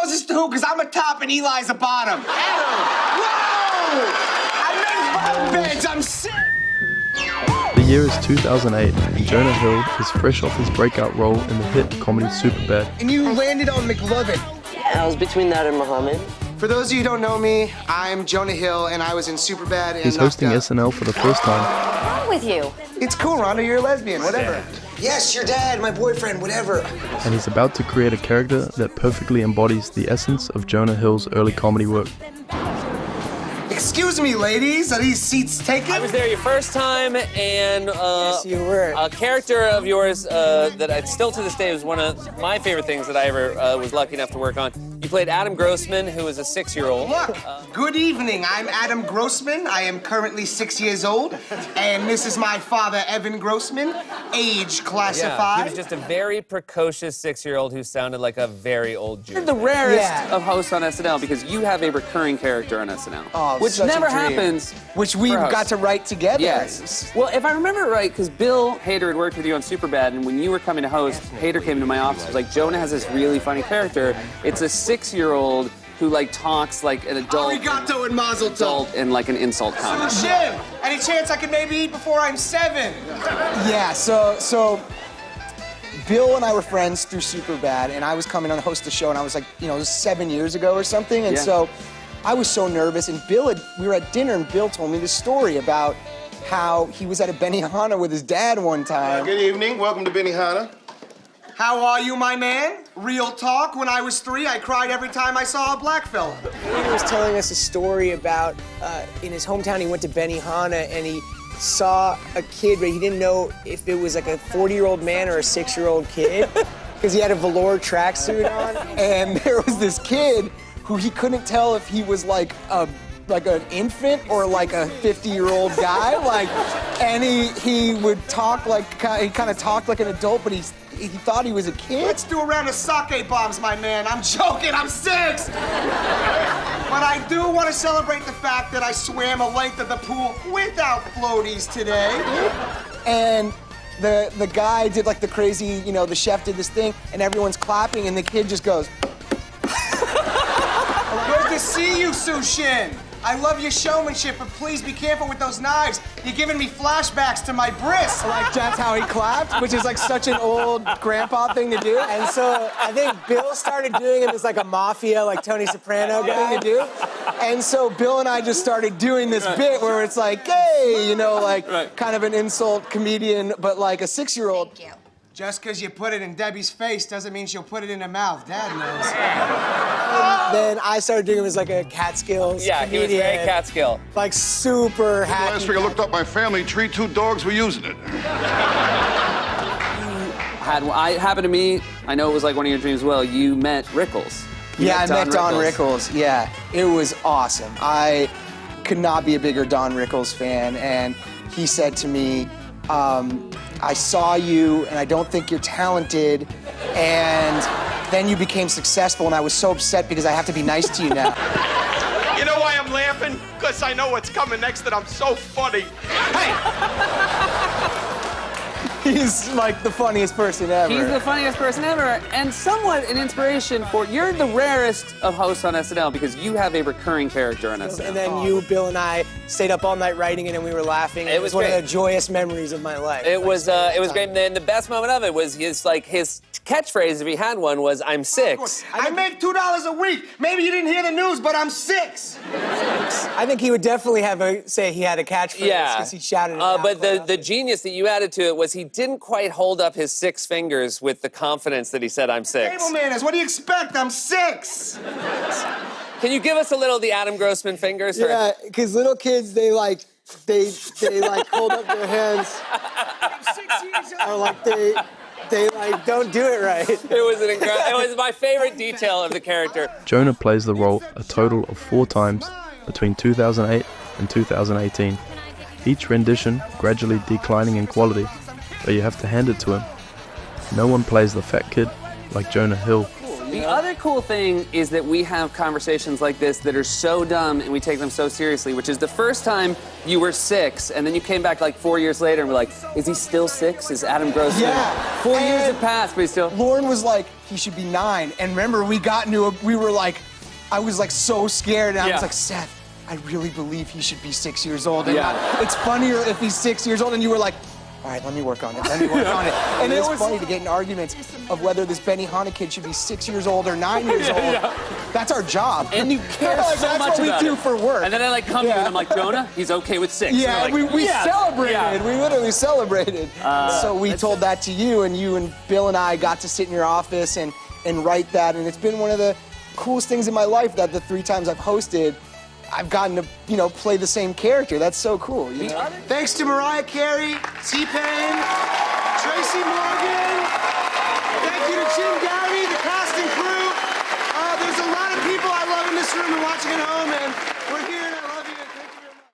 closest to who? Because I'm a top and Eli's a bottom. Adam! Whoa! I make bunk beds, I'm sick! The year is 2008, and Jonah Hill is fresh off his breakout role in the hit comedy Superbad. And you landed on McLovin. Yeah, I was between that and Muhammad. For those of you who don't know me, I'm Jonah Hill, and I was in Superbad. He's hosting SNL for the first time. What's wrong with you? It's cool, Rhonda, you're a lesbian, whatever. Yes, your dad, my boyfriend, whatever. And he's about to create a character that perfectly embodies the essence of Jonah Hill's early comedy work. Excuse me, ladies, are these seats taken? I was there your first time, and yes, you were. A character of yours that I still to this day was one of my favorite things that I ever was lucky enough to work on. You played Adam Grossman, who was a 6-year-old. Look, good evening. I'm Adam Grossman. I am currently 6 years old, and this is my father, Evan Grossman, age classified. Yeah, he was just a very precocious 6-year-old who sounded like a very old Jew. You're the rarest of hosts on SNL because you have a recurring character on SNL, which never happens. Which we got to write together. Yes. Well, if I remember right, because Bill Hader had worked with you on Superbad, and when you were coming to host, Hader came to my office and was like, Jonah has this really funny character. It's a 6-year-old who like talks like an adult. Arigato and mazel tov. And like an insult comic. Jim, any chance I could maybe eat before I'm 7? Yeah, so Bill and I were friends through Superbad, and I was coming on to host the show, and I was like, it was 7 years ago or something, and so I was so nervous, and we were at dinner, and Bill told me this story about how he was at a Benihana with his dad one time. Good evening, welcome to Benihana. How are you, my man? Real talk, when I was 3, I cried every time I saw a black fella. He was telling us a story about, in his hometown, he went to Benihana and he saw a kid, but he didn't know if it was like a 40-year-old man or a 6-year-old kid, because he had a velour tracksuit on. And there was this kid who he couldn't tell if he was like an infant or like a 50-year-old guy, and he would talk like, he kind of talked like an adult, but he thought he was a kid. Let's do a round of sake bombs, my man. I'm joking, I'm 6. But I do want to celebrate the fact that I swam a length of the pool without floaties today. And the guy did like the crazy, the chef did this thing, and everyone's clapping, and the kid just goes, Good to see you, Sushin. I love your showmanship, but please be careful with those knives. You're giving me flashbacks to my bris. Like, that's how he clapped, which is like such an old grandpa thing to do. And so I think Bill started doing it as like a mafia, like Tony Soprano thing to do. And so Bill and I just started doing this bit where it's like, hey, kind of an insult comedian, but like a 6-year-old. Thank you. Just because you put it in Debbie's face doesn't mean she'll put it in her mouth. Dad knows. Then I started doing him as like a Catskills comedian. He was very Catskill. Like super happy. Last week I looked up my family tree, 2 dogs were using it. I happened to meet, I know it was like one of your dreams as well, you met Rickles. I met Don Rickles. Yeah, it was awesome. I could not be a bigger Don Rickles fan, and he said to me, I saw you, and I don't think you're talented, and then you became successful, and I was so upset because I have to be nice to you now. You know why I'm laughing? Because I know what's coming next, and I'm so funny. Hey! He's like the funniest person ever. He's the funniest person ever, and somewhat an inspiration for, you're the rarest of hosts on SNL because you have a recurring character on SNL. And then you, Bill, and I stayed up all night writing it, and we were laughing. It was one of the joyous memories of my life. It was great. And the best moment of it was his catchphrase, if he had one, was "I'm 6." I make $2 a week. Maybe you didn't hear the news, but I'm 6. I think he would definitely say he had a catchphrase because he shouted it out. But the genius that you added to it was he didn't quite hold up his 6 fingers with the confidence that he said, "I'm 6." Table manners, what do you expect? I'm 6. Can you give us a little of the Adam Grossman fingers? Yeah, because little kids, they hold up their hands. I'm 6 years old. Or like they don't do it right. It was my favorite detail of the character. Jonah plays the role a total of 4 times between 2008 and 2018. Each rendition gradually declining in quality, but you have to hand it to him. No one plays the fat kid like Jonah Hill. The know? other cool thing is that we have conversations like this that are so dumb and we take them so seriously, which is the first time you were 6 and then you came back like 4 years later and we're like, is he still 6? Is Adam Gross? Yeah. 4 years And have passed, but he's still. Lauren was like, he should be 9. And remember, we were like, I was like so scared, and I was like, Seth, I really believe he should be 6 years old. And it's funnier if he's 6 years old, and you were like, all right, let me work on it, And it was funny to get in arguments of whether this Benihana kid should be 6 years old or 9 years old. That's our job. And you care Like, so that's much what we about do it. for work. And then I like come to you and I'm like, Jonah, he's okay with 6. Yeah, And you're like, we yes. celebrated. Yeah. We literally celebrated. So we told that to you, and you and Bill and I got to sit in your office and write that, and it's been one of the coolest things in my life that the 3 times I've hosted, I've gotten to, play the same character. That's so cool. You know? Thanks to Mariah Carey, T-Pain, Tracy Morgan. Thank you to Jim Gowdy, the cast and crew. There's a lot of people I love in this room and watching at home, and we're here. And I love